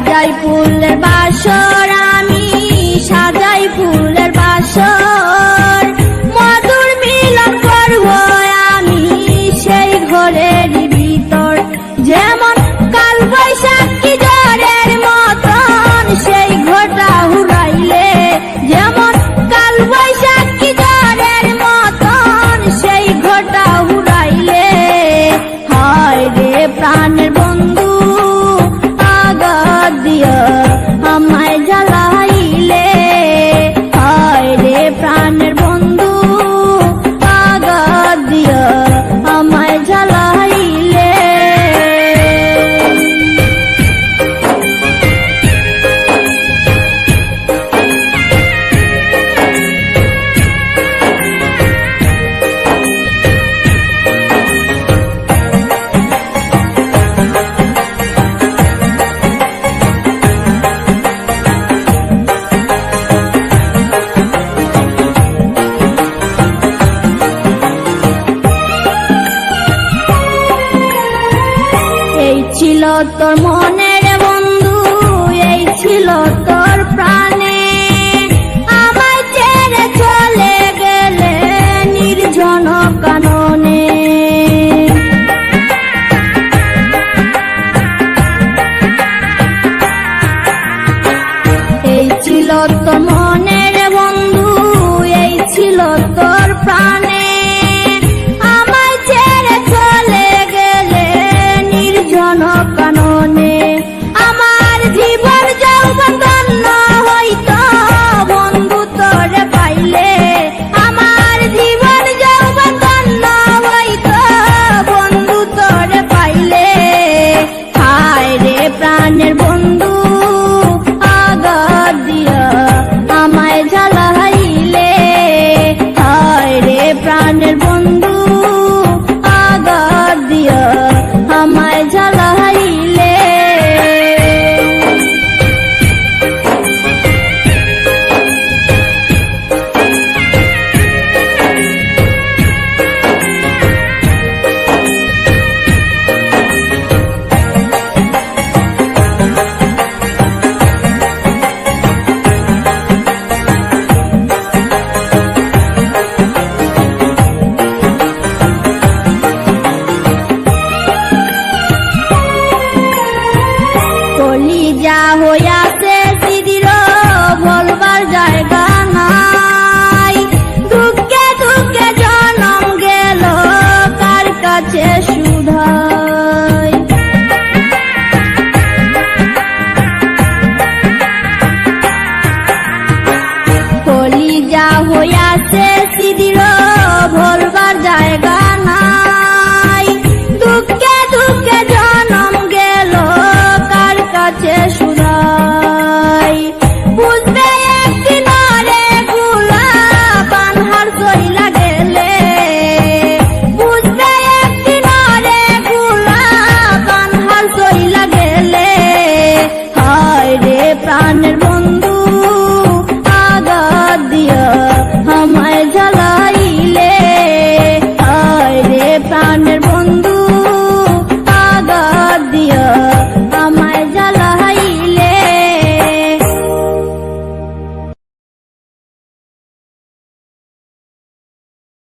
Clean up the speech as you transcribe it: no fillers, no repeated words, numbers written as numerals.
সাজাই ফুলের বাসর, আমি সাজাই ফুলের বাসর, মধুর মিলন করব আমি সেই ঘরের ভিতর। যেমন কাল বৈশাখী ঝড়ের মতন সেই ঘরটা হুড়াইলে, যেমন কাল বৈশাখী ঝড়ের মতন সেই ঘরটা হুড়াইলে, হায় রে প্রাণের বন্ধু আঘাত দিয়া আমায় জ্বালাইলে, হায় রে প্রাণের বন্ধু আঘাত দিয়া আমায় জ্বালাইলে। এই ছিল তোর মনের বন্ধু, এই ছিল তোর প্রাণে, আমায় ছেড়ে চলে গেলে নির্জন কাননে। এই ছিল তোর মনের বন্ধু, এই ছিল তোর প্রাণে, আমায় ছেড়ে চলে গেলে নির্জন কাননে। আমার জীবন যৌবন ধন্য হইত বন্ধু তোরে পাইলে, আমার জীবন যৌবন ধন্য হইত বন্ধু তোরে পাইলে, হায় রে প্রাণের বন্ধু আঘাত দিয়া আমায় জ্বালাইলে, হায় রে প্রাণের বন্ধু আঘাত দিয়া আমায় জ্বালাইলে। কলিজা হইয়াছে সিদির বলবার জায়গা নাই, দুঃখে দুঃখে জনম গেল কার কাছে শুধাই। কলিজা হইয়াছে সিদির বলবার জায়গা নাই, দুঃখে দুঃখে জনম গেল কার কাছে শুধাই। বুঝবে একদিন রে গুলা বানহার চইলা গেলে, বুঝবে একদিন রে গুলা বানহার চইলা গেলে, হায় রে প্রাণের বন্ধু আঘাত দিয়া আমায় জ্বালাইলে, হায় রে প্রাণের বন্ধু আঘাত দিয়া